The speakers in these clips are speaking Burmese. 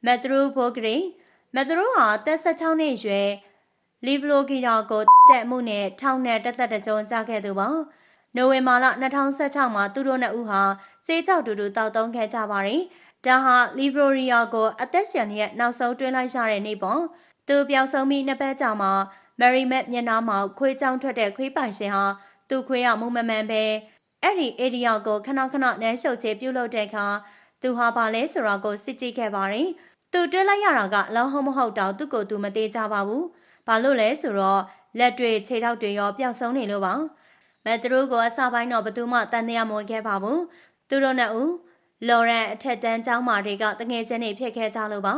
မက်သရူဘိုဂရီမက်သရူဟာတက်16နှစ်ရွယ်လီဗလိုဂီရာကိုတက်မှုနဲ့ထောင်နဲ့တသက်တကြုံကြခဲ့သူပါနိုဝင်ဘာလ2016မှာသူတို့နှစ်ဦးဟာစေးကြောက်တူတူတောက်သုံးခဲ့ကြပါတယ်ဒါဟာလီဗလိုရီယာကိုအသက်ရှင်ရဲ့နောက်ဆုံးတွင်းလိုက်ရတဲ့နေ့ပေါ့သူပျောက်ဆုံးပြီးနှစ်ပတ်ကြာမှာမယ်ရီမက်မျက်နှာမှာခွေးကြောင်ထွက်တဲ့ခွေးပိုင်ရှင်ဟာသူခွေးရမှုမမှန်ပဲအဲ့ဒီအေရီယာကိုခဏခဏနမ်းရှုပ်ချေပြုတ်လို့တဲ့အခါသူဟာပါလဲဆိုတာကိုစစ်ကြည့်ခဲ့ပါတယ်သူတွဲလိုက်ရတာကလောင်းဟုတ်မဟုတ်တော့သူ့ကိုယ်သူမသေးကြပါဘူးဘာလို့လဲဆိုတော့လက်တွေခြေထောက်တွေရောပျောက်ဆုံးနေလို့ပါမက်သရူကိုအစပိုင်းတော့ဘသူမှတန်တရားမဝင်ခဲ့ပါဘူးသူတို့နဲ့ဦးလော်ရန်အထက်တန်းကျောင်းမာတွေကတငယ်ချင်းတွေဖြစ်ခဲ့ကြလို့ပါ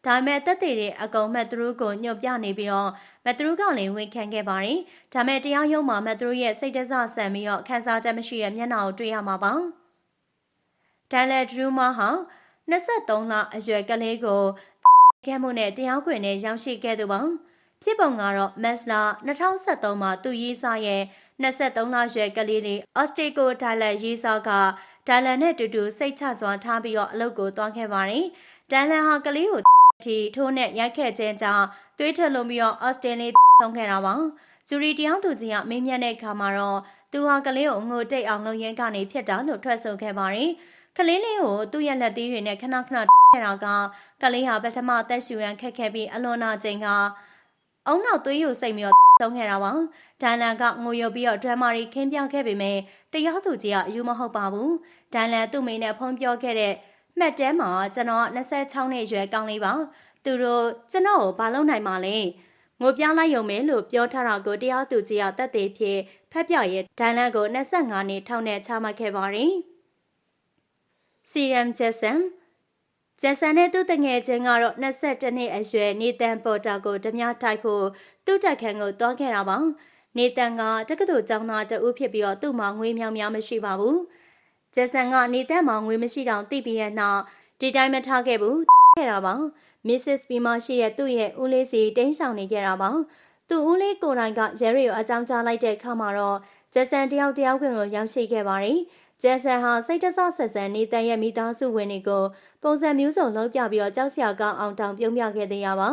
ဒါပေမဲ့တက်သေးတဲ့အကောင်မက်သရူကိုညှို့ပြနေပြီးတော့မက်သရူကလည်းဝန်ခံခဲ့ပါတယ်ဒါမဲ့တရားရုံးမှာမက်သရူရဲ့စိတ်တဆဆန်ပြီးတော့ခန်းစားချက်မရှိရဲ့မျက်နှာကိုတွေ့ရမှာပါဒန်လက်ဒရူမာဟာ23လအရွယ်ကလေးကိုကဲမှုနဲ့တရားခွင်နဲ့ရောက်ရှိခဲ့သူပါဖြစ်ပုံကတော့မက်စလာ2013မှာသူရေးစားရဲ့23လရွယ်ကလေးလေးအော်စတီကိုဒိုင်လန်ရေးစားကဒိုင်လန်နဲ့တူတူစိတ်ချစွာထားပြီးတော့အလုပ်ကိုသွားခဲ့ပါတယ်ဒိုင်လန်ဟာကလေးကိုတီထိုးနဲ့ရိုက်ခဲ့ခြင်းကြောင့်သွေးထွက်လွန်ပြီးတော့အော်စတင်လေးဆုံးခဲ့တာပါဂျူရီတရားသူကြီးကမေးမြန်းတဲ့အခါမှာတော့သူဟာကလေးကိုငိုတိတ်အောင်လုပ်ရင်းကနေဖြစ်တာလို့ထွက်ဆိုခဲ့ပါတယ်ကလေးလေးကိုသူ့ရဲ့လက်သေးတွေနဲ့ခဏခဏခဲ့တာကလေးဟာပထမသက်ရှူရန်ခက်ခဲ့ပြီးအလွန်နာချိန်ကအုံနောက်သွေးယူစိတ်မျိုးသုံးခဲ့တာပါဒိုင်လန်ကငိုယိုပြီးတော့ဒရမာရီခင်းပြခဲ့ပေမဲ့တရားသူကြီးကအယူမဟုတ်ပါဘူးဒိုင်လန်သူ့မိနဲ့ဖုန်းပြောခဲ့တဲ့မှတ်တမ်းမှာကျွန်တော်26နှစ်ရွယ်ကောင်းလေးပါသူတို့ကျွန်တော်ကိုဘာလုပ်နိုင်မှာလဲငိုပြလိုက်ရုံပဲလို့ပြောထားတာကိုတရားသူကြီးကတက်သေးဖြစ်ဖက်ပြရဲ့ဒိုင်လန်ကို25နှစ်ထောင်နဲ့ချမှတ်ခဲ့ပါတယ်စီရမ်ဂျက်ဆန်နဲ့သူ့တငယ်ချင်းကတော့22နှစ်အရွယ်နေတန်ပေါ်တာကိုဓမြတိုက်ဖို့သူ့တက်ခန်းကိုတွားခဲ့တာပါနေတန်ကတက္ကသိုလ်ကျောင်းသားတဦးဖြစ်ပြီးတော့သူ့မှာငွေများများမရှိပါဘူးဂျက်ဆန်ကနေတန်မှာငွေမရှိတောင်သိပြီးတဲ့နောက်ဒီတိုင်းမထားခဲ့ဘူးခဲ့တာပါမစ္စစ်ပီမာရှိတဲ့သူ့ရဲ့ဦးလေးစီတင်းဆောင်နေခဲ့တာပါသူ့ဦးလေးကိုယ်တိုင်ကရဲရီကိုအကြောင်းကြားလိုက်တဲ့အခါမှာတော့ဂျက်ဆန်တယောက်ခွင်ကိုရောက်ရှိခဲ့ပါတယ်ဂျက်ဆန်ဟာစိတ်တဆဆက်ဆန်နေတန်ရဲ့မိသားစုဝင်တွေကိုပုံစံမျိုးစုံလုံးပြပြီးတော့ကြောက်စရာကောင်းအောင်တောင်ပြုံးပြခဲ့သေးရပါ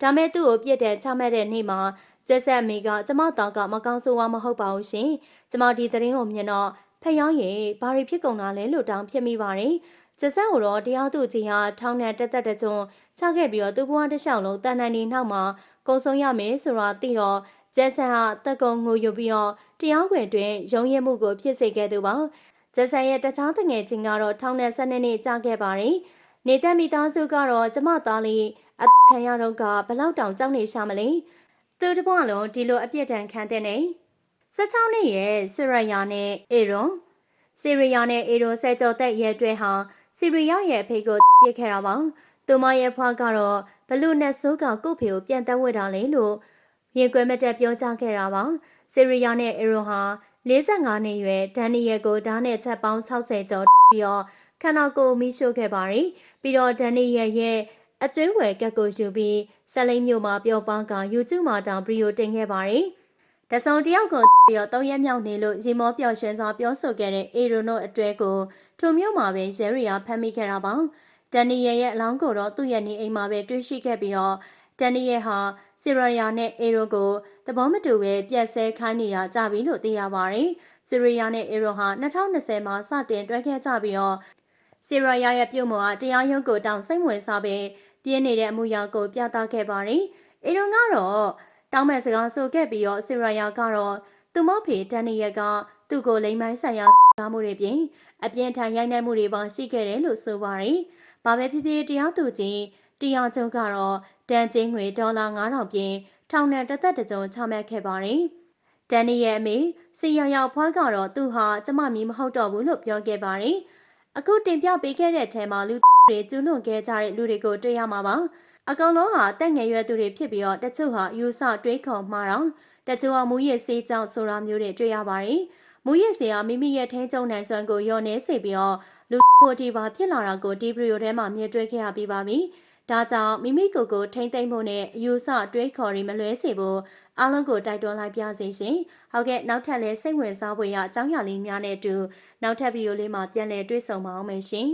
ဒါမဲ့သူ့ကိုပြစ်တဲ့ချမှတ်တဲ့နေ့မှာဂျက်ဆန်မိကကျမတော်ကမကောင်းဆိုးဝါးမဟုတ်ပါဘူးရှင်ကျမဒီသတင်းကိုမြင်တော့ဖျောင်းရေဘာတွေဖြစ်ကုန်တာလဲလို့တောင်ဖြစ်မိပါတယ်ဂျက်ဆန်ကိုတော့တရားသူကြီးဟာထောင်နဲ့တက်တက်တကြွချခဲ့ပြီးတော့သူ့ဘဝတစ်လျှောက်လုံးတန်တန်နေနောက်မှာကုံဆုံးရမယ်ဆိုတာသိတော့ဂျက်ဆန်ဟာတက်ကုံငိုယူပြီးတော့တရားခွင်တွင်ရုံးရမှုကိုဖြစ်စေခဲ့သူပါဂျက်ဆန်ရဲ့တခြားတငယ်ချင်းကတော့ထောင်နဲ့12နှစ်ကြာခဲ့ပါတယ်နေတမိသားစုကတော့ကျမသားလေးအခံရတော့ကဘလောက်တောင်ကြောက်နေရှာမလဲသူတပွားလုံးဒီလိုအပြစ်ဒဏ်ခံတဲ့နေ16နှစ်ရဲ့ဆီရီယာနဲ့အေရွန်ဆယ်ကျော်သက်ရဲ့အတွဲဟာဆီရီယာရဲ့ဖေကိုပြစ်ခဲ့တာပါသူမရဲ့ဖွားကတော့ဘလူနဲ့ဆိုးကကုတ်ဖေကိုပြန်တက်ဝဲတာလေလို့ရင်ကွယ်မတက်ပြောကြားခဲ့တာပါဆီရီယာနဲ့အေရွန်ဟာ45နှစ်ရွယ်ဒန်နီယယ်ကိုဓာတ်နဲ့ချက်ပေါင်း60ကျော်ပြီးတော့ခန္ဓာကိုယ်မိရှို့ခဲ့ပါတယ်ပြီးတော့ဒန်နီယယ်ရဲ့အကျွေးဝယ်ကက်ကိုယူပြီးဆက်လိမ့်မြို့မှာပျော်ပါက YouTube မှာတောင်ဗီဒီယိုတင်ခဲ့ပါတယ်တစုံတယောက်ကိုပြီးတော့3ရက်မြောက်နေလို့ရေမောပျော်ရွှင်စွာပြောဆိုခဲ့တဲ့အေရိုနိုအတွဲကိုထိုမြို့မှာပဲရဲရီယာဖမ်းမိခဲ့တာပါဒန်နီယယ်ရဲ့အလောင်းကိုတော့သူ့ရဲ့နေအိမ်မှာပဲတွေ့ရှိခဲ့ပြီးတော့ဒန်နီယယ်ဟာဆီရီယာနဲ့အေရိုကိုသဘောမတူပဲပြက်ဆဲခိုင်းနေရကြပြီလို့သိရပါတယ်ဆီရီယာနဲ့အေရိုဟာ2020မှာစတင်တွဲခဲ့ကြပြီးတော့ဆီရီယာရဲ့ပြုတ်မှုကတရားရုံးကိုတောင်စိတ်ဝင်စားပဲပြင်းနေတဲ့အမှုရာကိုပြသခဲ့ပါတယ်အေရိုကတော့တောင်းမဲ့စကားဆိုခဲ့ပြီးတော့ဆီရီယာကတော့သူမဖေဒန်နီယယ်ကသူ့ကိုလိမ်မိုင်းဆိုင်ရာစကားမှုတွေပြင်အပြင်းထန်ရိုက်နှက်မှုတွေပါရှိခဲ့တယ်လို့ဆိုပါတယ်ဘာပဲဖြစ်ဖြစ်တရားသူကြီးတရားချုပ်ကတော့ဒဏ်ကြေးငွေ$9000ပြင်ထောင်နဲ့တသက်တကြုံချမှတ်ခဲ့ပါတယ်ဒန်နီယယ်အမေစီယာရောက်ဖွားကတော့သူဟာကျမမီးမဟုတ်တော့ဘူးလို့ပြောခဲ့ပါတယ်အခုတင်ပြပေးခဲ့တဲ့ထဲမှာလူတွေကျူးလွန်ခဲ့ကြတဲ့လူတွေကိုတွေ့ရမှာပါအကောင်လုံးဟာတက်ငယ်ရွယ်သူတွေဖြစ်ပြီးတော့တချို့ဟာယူဆတွေးခေါ်မှာတော့တချို့ဟာမူရစ်ဆေးကြောင့်ဆိုတာမျိုးတွေတွေ့ရပါတယ်မူရစ်ဆေးဟာမိမိရဲ့ထိန်းချုပ်နိုင်စွမ်းကိုလျော့နေစေပြီးတော့လူဖို့ဒီပါဖြစ်လာတာကိုဒီဗီဒီယိုထဲမှာမြင်တွေ့ခဲ့ရပြီးပါပြီဒါကြောင့်မိမိကိုထိမ့်သိမ့်ဖို့နဲ့အယူဆတွေးခေါ်ရီမလွဲစေဖို့အားလုံးကိုတိုက်တွန်းလိုက်ပြစေရှင်ဟုတ်ကဲ့နောက်ထပ်လည်းစိတ်ဝင်စားဖွယ်ရအကြောင်းအရာလေးများနဲ့အတူနောက်ထပ်ဗီဒီယိုလေးမှာပြန်လည်တွေ့ဆုံပါအောင်မယ်ရှင်